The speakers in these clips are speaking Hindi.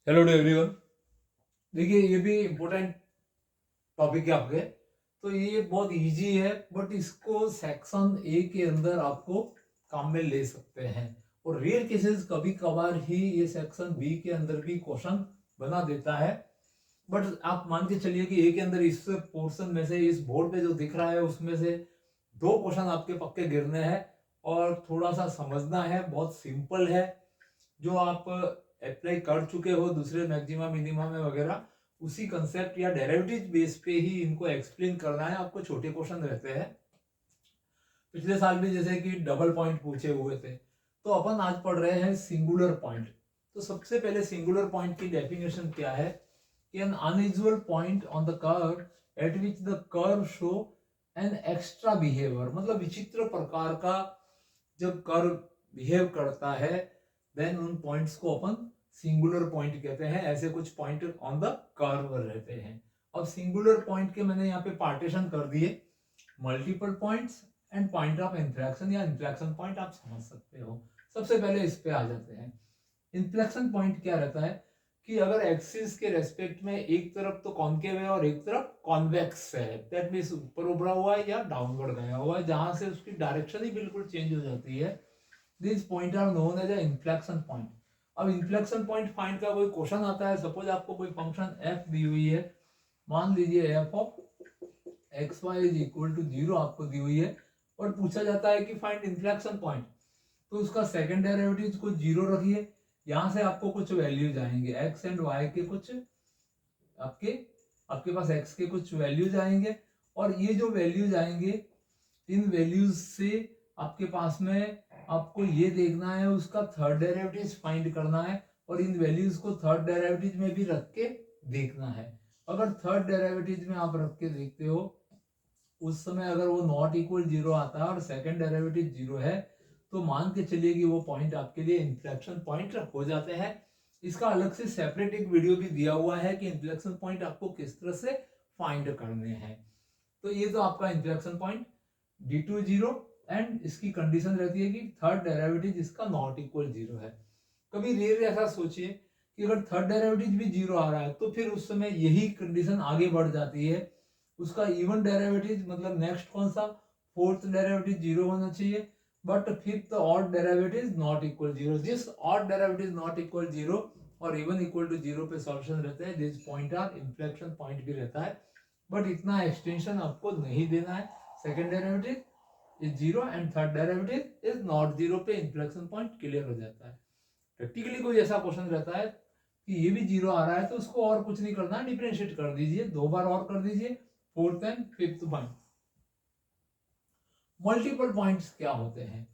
Hello to everyone. देखिए ये भी इम्पोर्टेंट टॉपिक है आपके। तो ये बहुत इजी है बट इसको सेक्शन ए के अंदर आपको काम में ले सकते हैं और रेयर केसेस कभी कभार ही ये सेक्शन बी के अंदर भी क्वेश्चन बना देता है। बट आप मान के चलिए कि ए के अंदर इस पोर्शन में से इस बोर्ड पे जो दिख रहा है उसमें से दो क्वेश्चन आपके पक्के गिरने हैं और थोड़ा सा समझना है। बहुत सिंपल है, जो आप अप्लाई कर चुके हो दूसरे मैक्सिमा मिनिमा में वगैरह, उसी कंसेप्ट या डेरिवेटिव बेस पे ही इनको एक्सप्लेन करना है। आपको छोटे क्वेश्चन रहते हैं। पिछले साल भी जैसे कि डबल पॉइंट पूछे हुए थे, तो अपन आज पढ़ रहे हैं सिंगुलर पॉइंट। तो सबसे पहले सिंगुलर पॉइंट की डेफिनेशन क्या है कि N unusual point on the curve at which the curve show an extra behaviour, मतलब विचित्र प्रकार का जब कर्व बिहेव करता है देन उन पॉइंट्स को अपन सिंगुलर पॉइंट कहते हैं। ऐसे कुछ पॉइंट ऑन द कर्व रहते हैं। अब सिंगुलर पॉइंट के मैंने यहाँ पे पार्टीशन कर दिए, multiple points and point of inflection या इंफ्लेक्शन पॉइंट आप समझ सकते हो। सबसे पहले इस पे आ जाते हैं। इंफ्लेक्शन पॉइंट क्या रहता है कि अगर एक्सिस के रेस्पेक्ट में एक तरफ तो कॉन्केव है और एक तरफ कॉन्वेक्स है, दैट मींस ऊपर उभरा हुआ है या डाउनवर्ड गया हुआ है, जहां से उसकी डायरेक्शन ही बिल्कुल चेंज हो जाती है। This point are known as inflection point. अब इंफ्लेक्शन पॉइंट फाइंड का कोई क्वेश्चन आता है, सपोज आपको कोई फंक्शन एफ दी हुई है, मान लीजिए f of x y is equal to 0 आपको दी हुई है और पूछा जाता है कि फाइंड इंफ्लेक्शन पॉइंट। तो उसका सेकंड डेरिवेटिव को 0 रखिए, यहां से आपको कुछ वैल्यूज आएंगे एक्स एंड वाई के, कुछ आपके आपके पास एक्स के कुछ वैल्यूज आएंगे और ये जो वैल्यूज आएंगे इन वैल्यूज से आपके पास में आपको ये देखना है, उसका थर्ड डेरिवेटिव फाइंड करना है और इन वैल्यूज को थर्ड डेरिवेटिव में भी रख के देखना है। अगर थर्ड डेरिवेटिव में आप रख के देखते हो उस समय अगर वो नॉट इक्वल 0 आता है और सेकंड डेरिवेटिव 0 है, तो मान के चलिए कि वो पॉइंट आपके लिए इंफ्लेक्शन पॉइंट हो जाते हैं। इसका अलग से सेपरेट एक वीडियो भी दिया हुआ है कि इंफ्लेक्शन पॉइंट आपको किस तरह से फाइंड करने हैं। तो ये तो आपका इंफ्लेक्शन पॉइंट d2 0 एंड इसकी कंडीशन रहती है कि थर्ड डेरिवेटिव इसका नॉट इक्वल 0 है। कभी रेयर ऐसा सोचिए कि अगर थर्ड डेरिवेटिव भी 0 आ रहा है तो फिर उस समय यही कंडीशन आगे बढ़ जाती है, उसका इवन डेरिवेटिव मतलब नेक्स्ट कौन सा, फोर्थ डेरिवेटिव 0 होना चाहिए but fifth odd derivative not equal 0। जिस ऑड डेरिवेटिव नॉट इक्वल 0 और इवन इक्वल टू 0 पे सॉल्यूशन रहता है, this point are inflection point भी रहता है। बट इतना एक्सटेंशन आपको नहीं देना है, second derivative is 0 and third derivative is not 0 पे इंफ्लेक्शन पॉइंट क्लियर हो जाता है। प्रैक्टिकली कोई ऐसा क्वेश्चन रहता है कि ये भी 0 आ रहा है तो उसको और कुछ नहीं करना, डिफरेंशिएट कर दीजिए, दो बार और कर दीजिए, fourth and fifth point. Multiple points क्या होते हैं?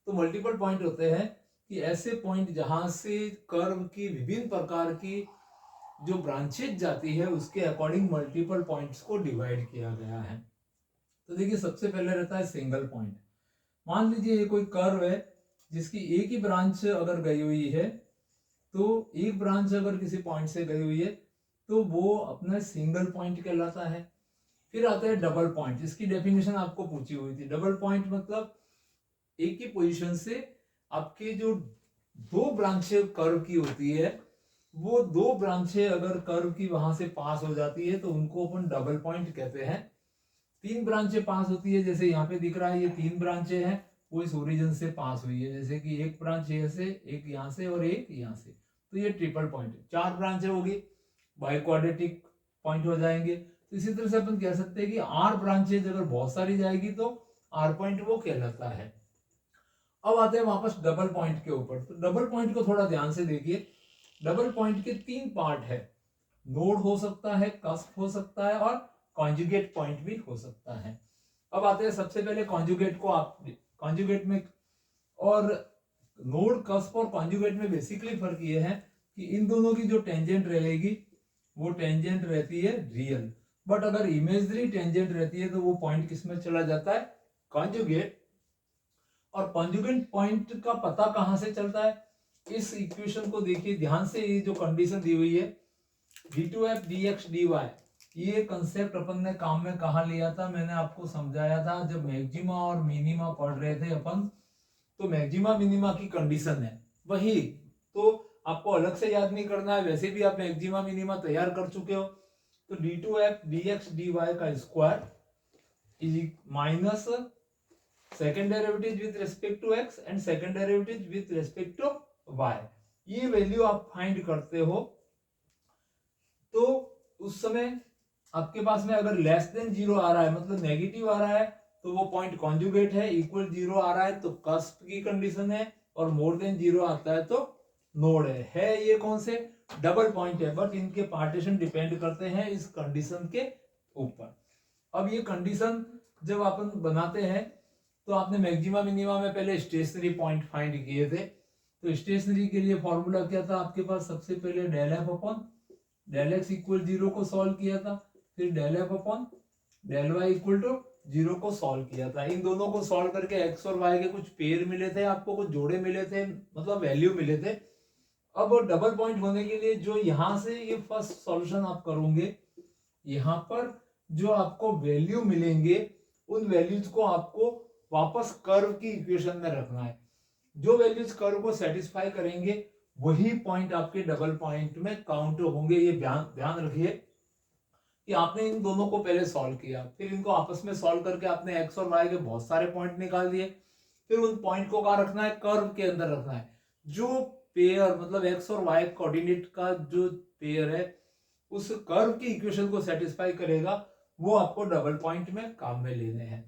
तो मल्टीपल पॉइंट होते हैं कि ऐसे पॉइंट जहां से कर्व की विभिन्न प्रकार की जो ब्रांचेज जाती है उसके अकॉर्डिंग मल्टीपल पॉइंट्स को डिवाइड किया गया है। तो देखिए सबसे पहले रहता है सिंगल पॉइंट। मान लीजिए ये कोई कर्व है जिसकी एक ही ब्रांच अगर गई हुई है, तो एक ब्रांच अगर किसी पॉइंट से गई हुई है तो वो अपना सिंगल पॉइंट कहलाता है। फिर आता है डबल पॉइंट, इसकी डेफिनेशन आपको पूछी हुई थी। डबल पॉइंट मतलब एक ही पोजीशन से आपके जो दो ब्रांचें कर्व की होती है, वो दो ब्रांचें अगर कर्व की वहां से पास हो जाती है तो उनको अपन डबल पॉइंट कहते हैं। तीन ब्रांचें पास होती है, जैसे यहाँ पे दिख रहा है ये तीन ब्रांचें हैं, वो इस ओरिजिन से पास हुई है, जैसे कि एक ब्रांच यहाँ से, एक यहाँ से और एक यहाँ से, तो ये ट्रिपल पॉइंट है। चार ब्रांचें होगी, बाई क्वाड्रेटिक पॉइंट हो जाएंगे। तो इसी तरह से अपन कह सकते हैं कि आर ब्रांचेज अगर बहुत सारी जाएगी तो आर पॉइंट वो कहलाता है। अब आते हैं वापस डबल पॉइंट के ऊपर। तो डबल पॉइंट को थोड़ा ध्यान से देखिए। डबल पॉइंट के तीन पार्ट है, नोड हो सकता है, कस्प हो सकता है और कॉन्जुगेट पॉइंट भी हो सकता है। अब आते हैं सबसे पहले कॉन्जुगेट को। आप कॉन्जुगेट में और नोड, कस्प और कॉन्जुगेट में बेसिकली फर्क ये है कि इन दोनों की जो टेंजेंट रहेगी वो टेंजेंट रहती है रियल, बट अगर इमेजनरी टेंजेंट रहती है तो वो पॉइंट किस में चला जाता है, कॉन्जुगेट। और कॉन्जुगेट पॉइंट का पता कहां से चलता है, इस इक्वेशन को देखिए ध्यान से। ये जो कंडीशन दी हुई है d2f dx dy, ये कंसेप्ट अपन ने काम में कहा लिया था, मैंने आपको समझाया था जब मैक्सिमा और मिनिमा पढ़ रहे थे अपन। तो मैक्सिमा मिनिमा की कंडीशन है वही। तो आपको अलग से याद नहीं करना है, वैसे भी आप मैक्सिमा मिनिमा तैयार कर चुके हो। तो d2f dx dy का square is minus second derivative with respect to x and second derivative with respect to y। ये वैल्यू आप फाइंड करते हो तो उस समय आपके पास में अगर लेस देन 0 आ रहा है, मतलब नेगेटिव आ रहा है, तो वो पॉइंट कॉन्जुगेट है। इक्वल 0 आ रहा है तो कस्प की कंडीशन है, और मोर देन 0 आता है तो नोड है। ये कौन से डबल पॉइंट है, बट इनके पार्टीशन डिपेंड करते हैं इस कंडीशन के ऊपर। अब ये कंडीशन जब अपन बनाते हैं तो आपने मैक्सिमा मिनिमा में पहले स्टेशनरी पॉइंट फाइंड किए थे। तो स्टेशनरी के लिए फॉर्मूला क्या था आपके पास, सबसे पहले del f upon del x equal 0 को सॉल्व किया था, फिर del f upon del y equal to 0 को सॉल्व किया था। इन दोनों को सॉल्व करके एक्स और वाई के कुछ पेयर मिले थे, आपको कुछ जोड़े मिले थे, मतलब वैल्यू मिले थे। अब डबल पॉइंट होने के लिए जो यहां से ये फर्स्ट सॉल्यूशन आप करोगे, यहां पर जो आपको वैल्यू मिलेंगे उन वैल्यूज को आपको वापस कर्व की इक्वेशन में रखना है। जो वैल्यूज कर्व को सेटिस्फाई करेंगे वही पॉइंट आपके डबल पॉइंट में काउंट होंगे। ये ध्यान रखिए कि आपने इन दोनों को पहले सॉल्व किया, फिर इनको आपस में सॉल्व करके आपने एक्स और वाई के बहुत सारे पॉइंट निकाल दिए, फिर उन पॉइंट को कहाँ रखना है, कर्व के अंदर रखना है। जो पेयर मतलब एक्स और वाई कोऑर्डिनेट का जो पेयर है उस कर्व की इक्वेशन को सेटिस्फाई करेगा, वो आपको डबल पॉइंट में काम में लेने हैं।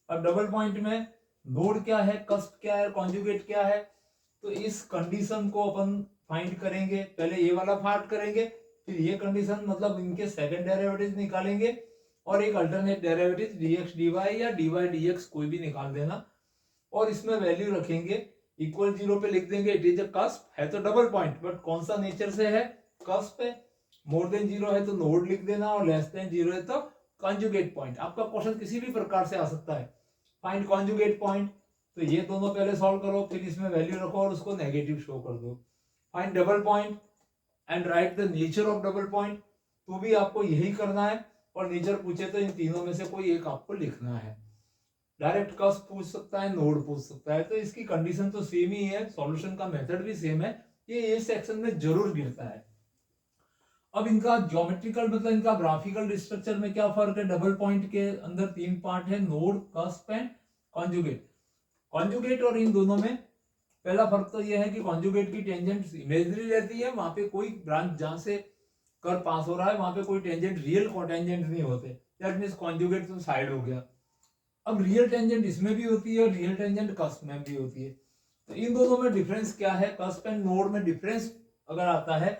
अब डबल पॉइंट में नोड क्या है, कस्प क्या है, कॉन्जुगेट क्या है, तो इस कंडीशन को अपन फाइंड करेंगे। पहले ये वाला पार्ट करेंगे, फिर ये कंडीशन मतलब इनके सेकंड डेरिवेटिव निकालेंगे, और एक अल्टरनेट डेरिवेटिव dx dy या dy dx कोई भी निकाल देना, और इसमें वैल्यू रखेंगे। इक्वल 0 पे लिख देंगे इट इज अ कस्प, है तो डबल पॉइंट बट कौन सा नेचर से है, कस्प है। मोर देन 0 है तो नोड लिख देना, और लेस देन 0 है तो कॉन्जुगेट पॉइंट। आपका क्वेश्चन किसी भी प्रकार से आ सकता है, फाइंड कॉन्जुगेट पॉइंट। तो ये दोनों पहले सॉल्व करो, फिर इसमें वैल्यू रखो और उसको नेगेटिव शो कर दो। Find double point and right the nature of double point, तो भी आपको यही करना है। और नेचर पूछे तो इन तीनों में से कोई एक आपको लिखना है। डायरेक्ट कस्प पूछ सकता है, नोड पूछ सकता है, तो इसकी कंडीशन तो सेम ही है, सॉल्यूशन का मेथड भी सेम है। ये सेक्शन में जरूर गिरता है। अब इनका ज्योमेट्रिकल मतलब इनका ग्राफिकल स्ट्रक्चर में क्या फर्क है। डबल पॉइंट के अंदर 3 पार्ट है, node, cusp and conjugate. Conjugate और इन दोनों में पहला फर्क तो यह है कि कॉन्जुगेट की टेंजेंट इमेजिनरी रहती है, वहां पे कोई ब्रांच जहां से कर पास हो रहा है वहां पे कोई टेंजेंट रियल टेंजेंट नहीं होते। दैट मींस कॉन्जुगेट तो साइड हो गया। अब रियल टेंजेंट इसमें भी होती है और रियल टेंजेंट कस्प में भी होती है। तो इन दोनों में डिफरेंस क्या है, कस्प एंड नोड में डिफरेंस अगर आता है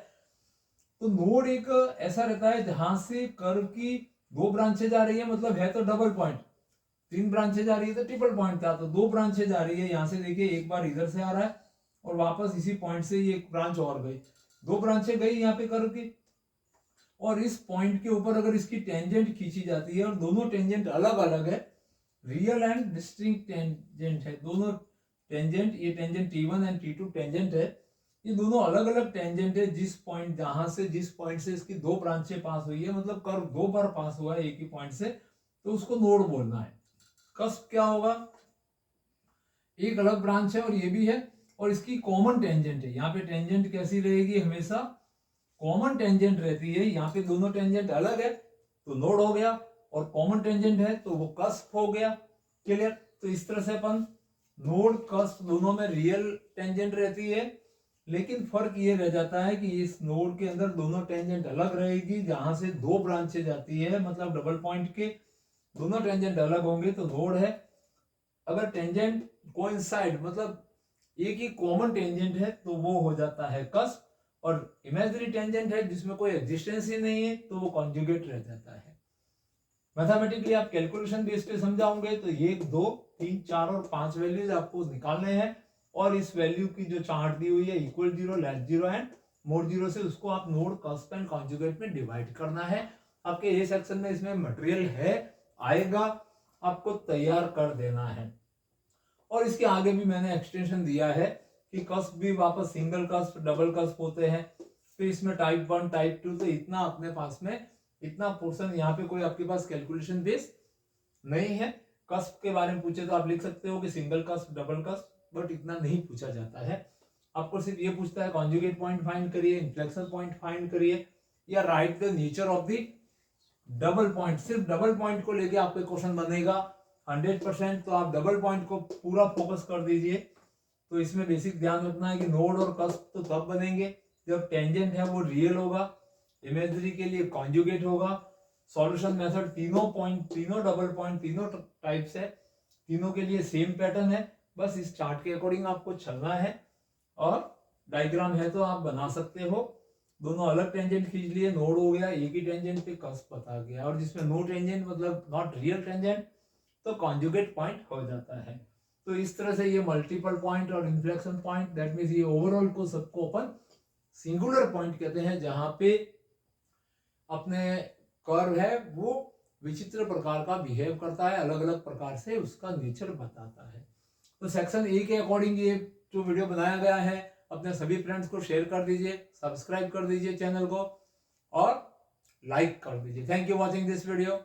तो नोड एक ऐसा रहता है जहां से कर्व की 2 ब्रांचेज आ रही है, मतलब है तो डबल पॉइंट, 3 ब्रांचेज आ रही है तो ट्रिपल पॉइंट था। तो 2 ब्रांचेज आ रही है, यहां से देखिए एक बार इधर से आ रहा है और वापस इसी पॉइंट से ये एक ब्रांच और गई, 2 ब्रांचें गई यहाँ पे कर्व की। और इस पॉइंट के ऊपर अगर इसकी टेंजेंट खींची जाती है, और दोनों टेंजेंट अलग अलग है, रियल एंड डिस्टिंक्ट टेंजेंट है दोनों टेंजेंट, ये tangent T1 and T2 tangent है, ये दोनों अलग अलग टेंजेंट है। जिस पॉइंट जहां से जिस पॉइंट से इसकी 2 ब्रांचें पास हुई है, मतलब कर्व 2 बार पास हुआ है एक ही पॉइंट से, तो उसको नोड बोलना है। कस्प क्या होगा, एक अलग ब्रांच है और ये भी है, और इसकी कॉमन टेंजेंट है। यहाँ पे टेंजेंट कैसी रहेगी, हमेशा कॉमन टेंजेंट रहती है। यहाँ पे दोनों टेंजेंट अलग है तो नोड हो गया, और कॉमन टेंजेंट है तो वो कस्प हो गया। क्लियर। तो इस तरह से अपन नोड कस्प दोनों में रियल टेंजेंट रहती है, लेकिन फर्क ये रह जाता है कि इस नोड के अंदर दोनों टेंजेंट अलग रहेगी, जहां से 2 ब्रांचें जाती है, मतलब डबल पॉइंट के दोनों टेंजेंट अलग होंगे तो नोड है। अगर टेंजेंट कोइंसाइड मतलब एक ही कॉमन टेंजेंट है तो वो हो जाता है कस्प, और इमेजिनरी टेंजेंट है जिसमें कोई एग्जिस्टेंस ही नहीं है तो वो कॉन्जुगेट रह जाता है। मैथमेटिकली आप कैलकुलेशन बेस पे समझाओगे तो 1 2 3 4 और 5 वैल्यूज आपको निकालने हैं, और इस वैल्यू की जो चार्ट दी हुई है इक्वल 0 लेस 0 एंड मोर 0 से उसको आप नोड कस्प एंड कॉन्जुगेट में डिवाइड करना है। आपके ए सेक्शन में इसमें मटेरियल है, आएगा, आपको तैयार कर देना है। और इसके आगे भी मैंने एक्सटेंशन दिया है कि कस्प भी वापस सिंगल कस्प डबल कस्प होते हैं, फिर इसमें टाइप 1 टाइप 2, तो इतना अपने पास में इतना पोर्शन, यहाँ पे कोई आपके पास कैलकुलेशन बेस नहीं है। कस्प के बारे में पूछे तो आप लिख सकते हो कि single cusp double cusp, but इतना नहीं पूछा जाता है। आपको सिर्फ ये पूछता है कॉन्जुगेट पॉइंट फाइंड करिए, इन्फ्लेक्शन पॉइंट फाइंड करिए, या right the nature of the double point. सिर्फ डबल पॉइंट को लेके आपके क्वेश्चन बनेगा 100%, तो आप डबल पॉइंट को पूरा फोकस कर दीजिए। तो इसमें बेसिक ध्यान रखना है कि नोड और कस्प तो तब बनेंगे जब टेंजेंट है वो रियल होगा, इमेजरी के लिए कॉन्जुगेट होगा। सॉल्यूशन मेथड तीनों डबल पॉइंट तीनों टाइप्स है, तीनों के लिए सेम पैटर्न है, बस इस चार्ट के अकॉर्डिंग आपको चलना है। और डायग्राम है तो आप बना सकते हो। दोनों अलग टेंजेंट खींच लिए, नोड हो गया, एक ही टेंजेंट पे कस्प बता गया, और जिसमें नो टेंजेंट मतलब नॉट रियल टेंजेंट तो कॉन्जुगेट पॉइंट हो जाता है। तो इस तरह से ये मल्टीपल पॉइंट और इन्फ्लेक्शन पॉइंट, दैट मीन्स ये ओवरऑल को सबको अपन सिंगुलर पॉइंट कहते हैं, जहां पे अपने कर्व है वो विचित्र प्रकार का बिहेव करता है, अलग अलग प्रकार से उसका नेचर बताता है। तो सेक्शन ए के अकॉर्डिंग ये जो वीडियो बनाया गया है, अपने सभी फ्रेंड्स को शेयर कर दीजिए, सब्सक्राइब कर दीजिए चैनल को और लाइक कर दीजिए। Thank you watching this video.